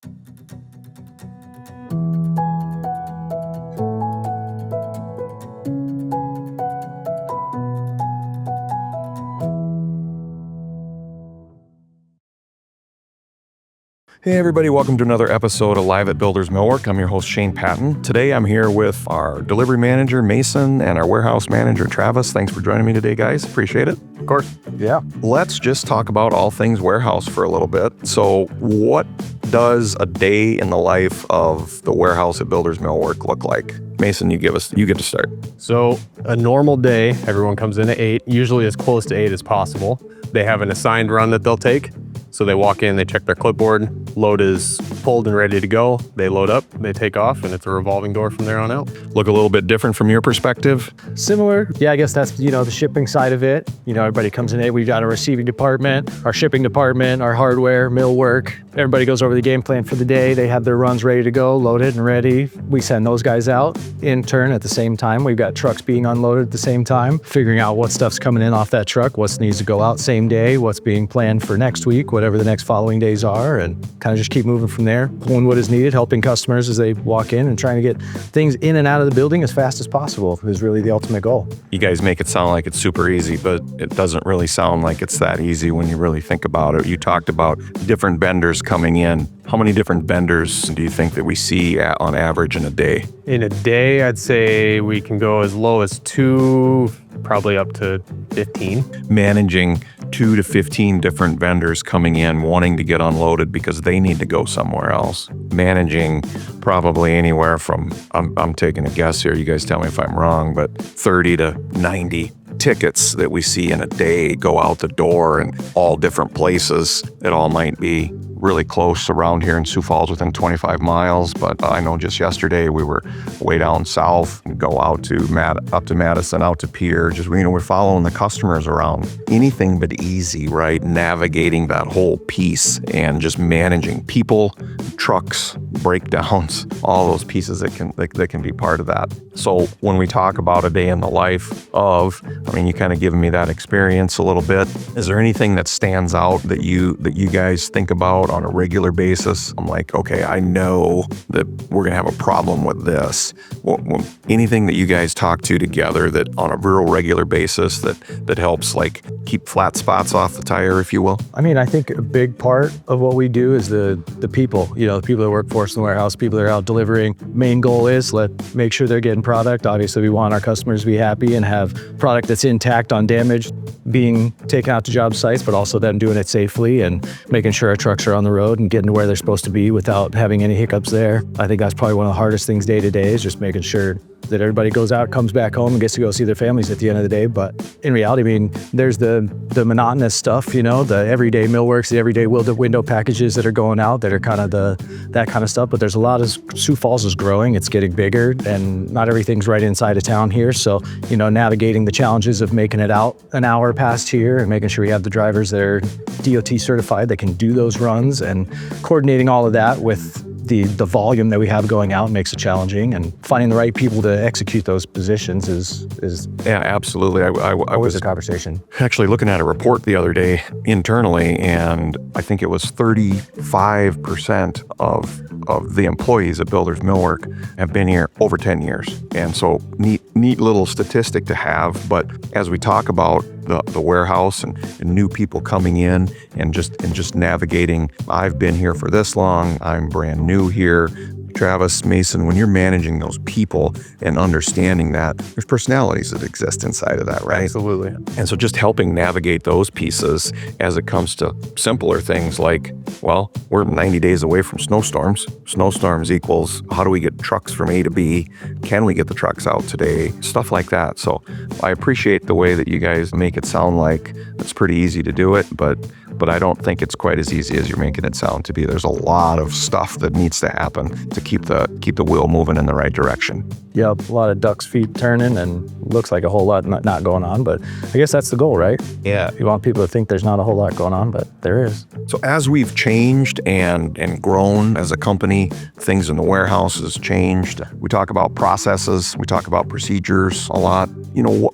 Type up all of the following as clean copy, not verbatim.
Hey everybody, welcome to another episode of Live at Builders Millwork. I'm your host Shane Patton. Today I'm here with our delivery manager Mason and our warehouse manager Travis. Thanks for joining me today, guys. Appreciate it. Of course. Yeah. Let's just talk about all things warehouse for a little bit. So what does a day in the life of the warehouse at Builders Millwork look like? Mason, you get to start. So a normal day, everyone comes in at 8, usually as close to 8 as possible. They have an assigned run that they'll take. So they walk in, they check their clipboard, load is pulled and ready to go. They load up, they take off, and it's a revolving door from there on out. Look a little bit different from your perspective? Similar. Yeah, I guess that's, the shipping side of it. Everybody comes in, we've got a receiving department, our shipping department, our hardware, millwork. Everybody goes over the game plan for the day. They have their runs ready to go, loaded and ready. We send those guys out in turn at the same time. We've got trucks being unloaded at the same time, figuring out what stuff's coming in off that truck, what needs to go out same day, what's being planned for next week, whatever the next following days are, and kind of just keep moving from there, pulling what is needed, helping customers as they walk in, and trying to get things in and out of the building as fast as possible is really the ultimate goal. You guys make it sound like it's super easy, but it doesn't really sound like it's that easy when you really think about it. You talked about different vendors coming in. How many different vendors do you think that we see on average in a day? In a day, I'd say we can go as low as 2, probably up to 15. Managing 2 to 15 different vendors coming in wanting to get unloaded because they need to go somewhere else. Managing probably anywhere from, I'm taking a guess here, you guys tell me if I'm wrong, but 30 to 90 tickets that we see in a day go out the door in all different places. It all might be really close around here in Sioux Falls within 25 miles, but I know just yesterday we were way down south and go out to up to Madison, out to Pierre. Just, we're following the customers around. Anything but easy, right? Navigating that whole piece and just managing people, trucks, breakdowns, all those pieces that can be part of that. So when we talk about a day in the life of, you kind of given me that experience a little bit. Is there anything that stands out that you guys think about on a regular basis? I'm like, okay, I know that we're gonna have a problem with this. Anything that you guys talk to together that on a real regular basis that helps like keep flat spots off the tire, if you will? I think a big part of what we do is the people, the people that work for us in the warehouse, people that are out delivering. Main goal is make sure they're getting product. Obviously, we want our customers to be happy and have product that's intact, undamaged, being taken out to job sites, but also them doing it safely and making sure our trucks are on the road and getting to where they're supposed to be without having any hiccups there. I think that's probably one of the hardest things day to day is just making sure that everybody goes out, comes back home, and gets to go see their families at the end of the day. But in reality, there's the monotonous stuff, the everyday millworks, the everyday window packages that are going out that are kind of that kind of stuff. But there's a lot of Sioux Falls is growing, it's getting bigger, and not everything's right inside of town here. So, navigating the challenges of making it out an hour past here and making sure we have the drivers that are DOT certified that can do those runs, and coordinating all of that with the volume that we have going out makes it challenging, and finding the right people to execute those positions is yeah, absolutely. I was a conversation. Actually looking at a report the other day internally, and I think it was 35% of the employees at Builders Millwork have been here over 10 years. And so neat little statistic to have. But as we talk about the warehouse and new people coming in and just navigating, I've been here for this long, I'm brand new here. Travis, Mason, when you're managing those people and understanding that there's personalities that exist inside of that, right? Absolutely. And so just helping navigate those pieces as it comes to simpler things like, well, we're 90 days away from snowstorms. Snowstorms equals how do we get trucks from A to B? Can we get the trucks out today? Stuff like that. So I appreciate the way that you guys make it sound like it's pretty easy to do it, but I don't think it's quite as easy as you're making it sound to be. There's a lot of stuff that needs to happen to keep the wheel moving in the right direction. Yep, a lot of ducks' feet turning, and looks like a whole lot not going on. But I guess that's the goal, right? Yeah. You want people to think there's not a whole lot going on, but there is. So as we've changed and grown as a company, things in the warehouse has changed. We talk about processes, we talk about procedures a lot.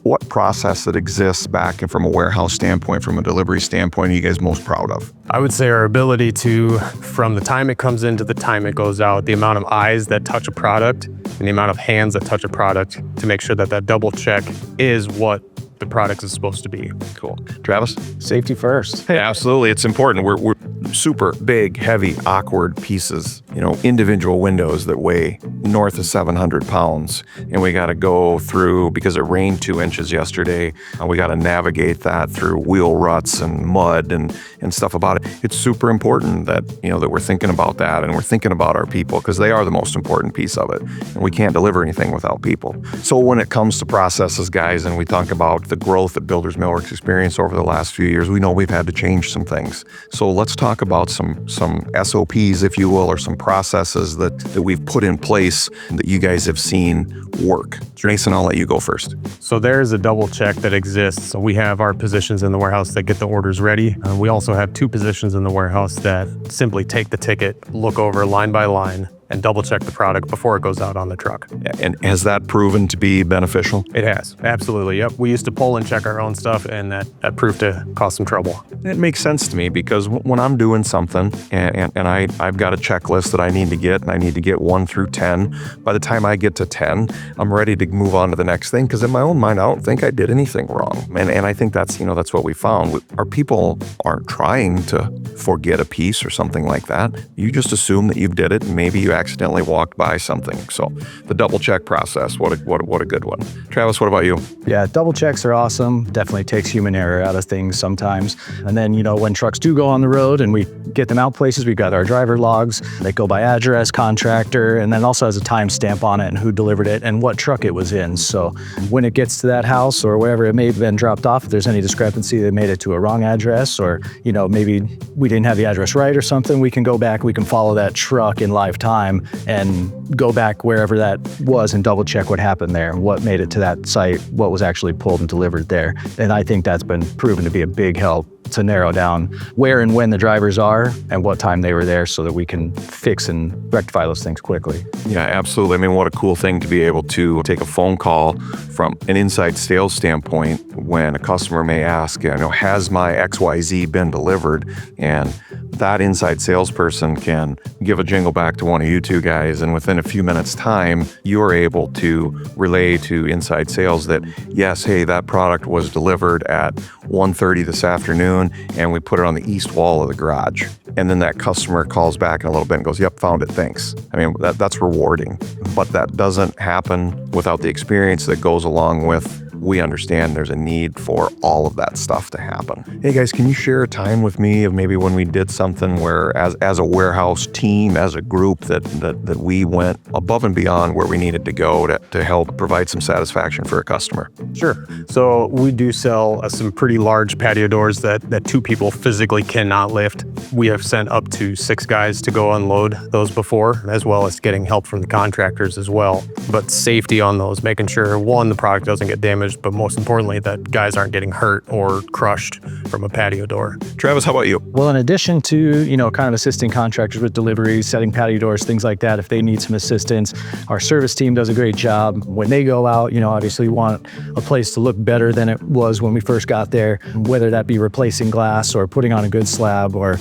What process that exists back and from a warehouse standpoint, from a delivery standpoint, are you guys most proud of? I would say our ability to, from the time it comes in to the time it goes out, the amount of eyes that touch a product and the amount of hands that touch a product to make sure that double check is what the product is supposed to be. Cool. Travis? Safety first. Hey, absolutely. It's important. We're super big, heavy, awkward pieces, individual windows that weigh north of 700 pounds. And we got to go through, because it rained 2 inches yesterday, we got to navigate that through wheel ruts and mud and stuff about it. It's super important that, that we're thinking about that, and we're thinking about our people, because they are the most important piece of it. And we can't deliver anything without people. So when it comes to processes, guys, and we talk about the growth that Builders Millwork's experienced over the last few years, we know we've had to change some things. So let's talk about some SOPs, if you will, or some processes that we've put in place that you guys have seen work. Jason, I'll let you go first. So there's a double check that exists. So we have our positions in the warehouse that get the orders ready. We also have 2 positions in the warehouse that simply take the ticket, look over line by line, and double check the product before it goes out on the truck. And has that proven to be beneficial? It has, absolutely. Yep. We used to pull and check our own stuff, and that proved to cause some trouble. It makes sense to me, because when I'm doing something and I've got a checklist that I need to get, and I need to get 1 through 10, by the time I get to 10, I'm ready to move on to the next thing, because in my own mind, I don't think I did anything wrong. And I think that's what we found. Our people aren't trying to forget a piece or something like that. You just assume that you did it, and maybe you accidentally walked by something. So the double check process, what a good one. Travis, what about you? Yeah, double checks are awesome. Definitely takes human error out of things sometimes. And then, when trucks do go on the road and we get them out places, we've got our driver logs. They go by address, contractor, and then also has a timestamp on it and who delivered it and what truck it was in. So when it gets to that house or wherever it may have been dropped off, if there's any discrepancy, they made it to a wrong address, or, maybe we didn't have the address right or something, we can go back, we can follow that truck in live time and go back wherever that was and double check what happened there, what made it to that site, what was actually pulled and delivered there. And I think that's been proven to be a big help to narrow down where and when the drivers are and what time they were there, so that we can fix and rectify those things quickly. Yeah, absolutely. I mean, what a cool thing to be able to take a phone call from an inside sales standpoint when a customer may ask, has my XYZ been delivered? And that inside salesperson can give a jingle back to one of you 2 guys, and within a few minutes' time, you're able to relay to inside sales that, yes, hey, that product was delivered at 1:30 this afternoon, and we put it on the east wall of the garage. And then that customer calls back in a little bit and goes, yep, found it, thanks. I mean, that's rewarding. But that doesn't happen without the experience that goes along with, we understand there's a need for all of that stuff to happen. Hey guys, can you share a time with me of maybe when we did something where as a warehouse team, as a group, that we went above and beyond where we needed to go to help provide some satisfaction for a customer? Sure. So we do sell some pretty large patio doors that 2 people physically cannot lift. We have sent up to 6 guys to go unload those before, as well as getting help from the contractors as well. But safety on those, making sure, 1, the product doesn't get damaged, but most importantly, that guys aren't getting hurt or crushed from a patio door. Travis, how about you? Well, in addition to, kind of assisting contractors with deliveries, setting patio doors, things like that, if they need some assistance, our service team does a great job. When they go out, obviously we want a place to look better than it was when we first got there, whether that be replacing glass or putting on a good slab or,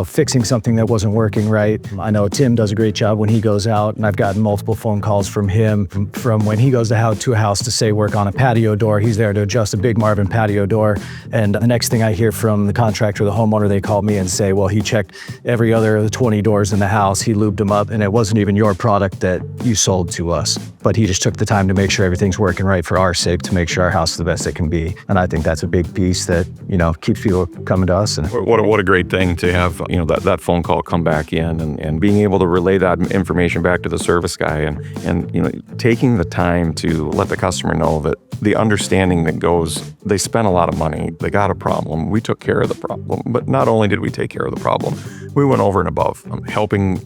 fixing something that wasn't working right. I know Tim does a great job when he goes out, and I've gotten multiple phone calls from him from when he goes to a house to say work on a patio door. He's there to adjust a big Marvin patio door. And the next thing I hear from the contractor, the homeowner, they call me and say, well, he checked every other of the 20 doors in the house. He lubed them up, and it wasn't even your product that you sold to us. But he just took the time to make sure everything's working right for our sake, to make sure our house is the best it can be. And I think that's a big piece that, keeps people coming to us. And what a great thing to have, that phone call come back in and being able to relay that information back to the service guy and taking the time to let the customer know that the understanding that goes, they spent a lot of money, they got a problem, we took care of the problem. But not only did we take care of the problem, we went over and above, helping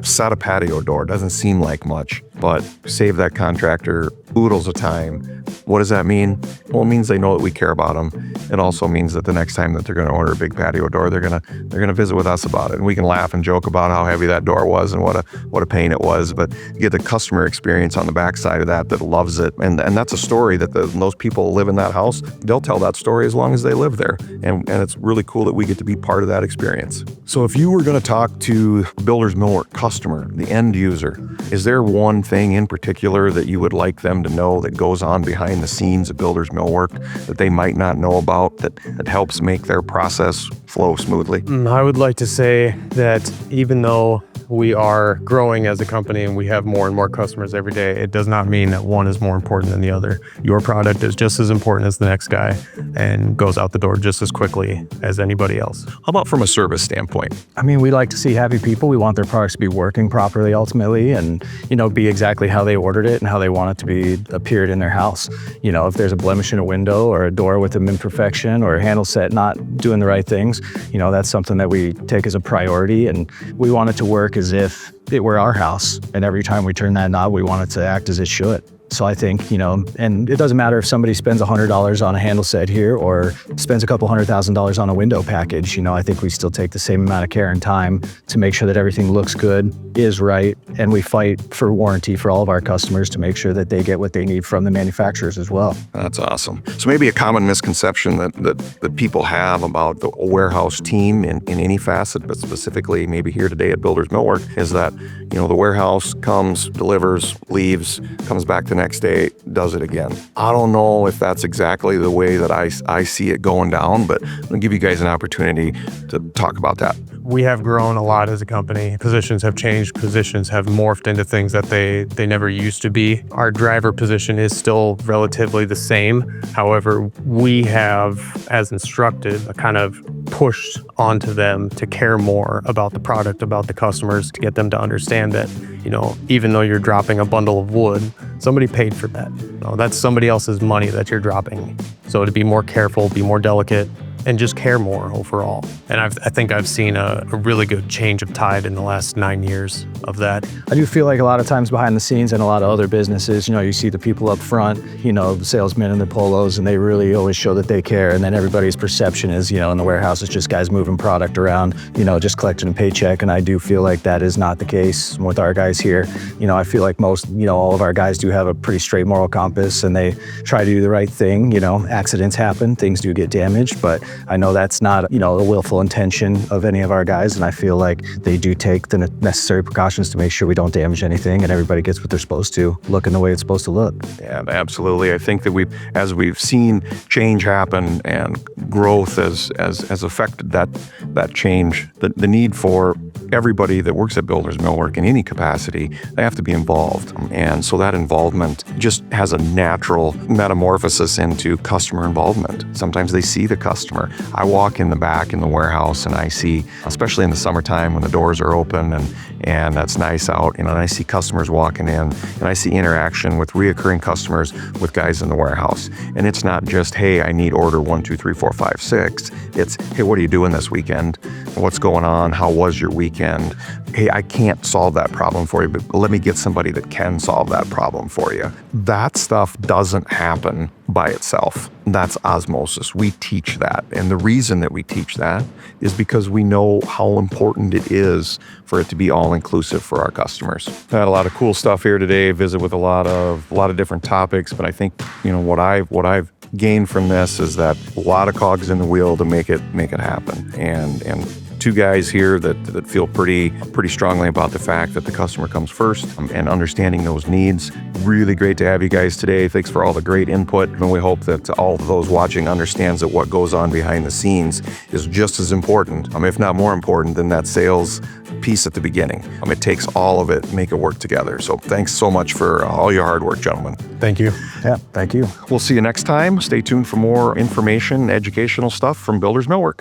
set a patio door. Doesn't seem like much, but save that contractor oodles of time. What does that mean? Well, it means they know that we care about them. It also means that the next time that they're going to order a big patio door, they're going to visit with us about it, and we can laugh and joke about how heavy that door was and what a pain it was. But you get the customer experience on the backside of that loves it, and that's a story that those people live in that house. They'll tell that story as long as they live there, and it's really cool that we get to be part of that experience. So if you were going to talk to Builders Millwork customer, the end user, is there one thing in particular that you would like them to know that goes on behind the scenes of Builders Millwork that they might not know about that helps make their process flow smoothly? I would like to say that even though we are growing as a company and we have more and more customers every day, it does not mean that one is more important than the other. Your product is just as important as the next guy and goes out the door just as quickly as anybody else. How about from a service standpoint? I mean, we like to see happy people. We want their products to be working properly ultimately and, be exactly how they ordered it and how they want it to be appeared in their house. If there's a blemish in a window or a door with an imperfection or a handle set not doing the right things, that's something that we take as a priority, and we want it to work as if it were our house. And every time we turn that knob, we want it to act as it should. So I think, and it doesn't matter if somebody spends $100 on a handle set here or spends a couple $100,000 on a window package. I think we still take the same amount of care and time to make sure that everything looks good, is right, and we fight for warranty for all of our customers to make sure that they get what they need from the manufacturers as well. That's awesome. So maybe a common misconception that people have about the warehouse team in any facet, but specifically maybe here today at Builders Millwork, is that, the warehouse comes, delivers, leaves, comes back the next day, does it again. I don't know if that's exactly the way that I see it going down, but I'm gonna give you guys an opportunity to talk about that. We have grown a lot as a company. Positions have changed, positions have morphed into things that they never used to be. Our driver position is still relatively the same. However, we have, as instructed, kind of pushed onto them to care more about the product, about the customers, to get them to understand that, even though you're dropping a bundle of wood, somebody paid for that. That's somebody else's money that you're dropping. So to be more careful, be more delicate, and just care more overall. And I think I've seen a really good change of tide in the last 9 years of that. I do feel like a lot of times behind the scenes in a lot of other businesses, you see the people up front, the salesmen in the polos, and they really always show that they care. And then everybody's perception is, in the warehouse, it's just guys moving product around, just collecting a paycheck. And I do feel like that is not the case with our guys here. I feel like most, all of our guys do have a pretty straight moral compass and they try to do the right thing. Accidents happen, things do get damaged, but I know that's not, a willful intention of any of our guys, and I feel like they do take the necessary precautions to make sure we don't damage anything and everybody gets what they're supposed to, looking the way it's supposed to look. Yeah, absolutely. I think that as we've seen change happen and growth has affected that change, the need for everybody that works at Builders Millwork in any capacity, they have to be involved. And so that involvement just has a natural metamorphosis into customer involvement. Sometimes they see the customer. I walk in the back in the warehouse and I see, especially in the summertime when the doors are open and that's nice out, and I see customers walking in and I see interaction with reoccurring customers with guys in the warehouse. And it's not just, hey, I need order 1, 2, 3, 4, 5, 6. It's, hey, what are you doing this weekend? What's going on? How was your weekend? Hey, I can't solve that problem for you, but let me get somebody that can solve that problem for you. That stuff doesn't happen by itself. That's osmosis. We teach that. And the reason that we teach that is because we know how important it is for it to be all-inclusive for our customers. I had a lot of cool stuff here today, visit with a lot of different topics, but I think, what I've gained from this is that a lot of cogs in the wheel to make it happen. And two guys here that feel pretty strongly about the fact that the customer comes first and understanding those needs. Really great to have you guys today. Thanks for all the great input. And we hope that all of those watching understands that what goes on behind the scenes is just as important, if not more important than that sales piece at the beginning. It takes all of it, make it work together. So thanks so much for all your hard work, gentlemen. Thank you. Yeah, thank you. We'll see you next time. Stay tuned for more information, educational stuff from Builders Millwork.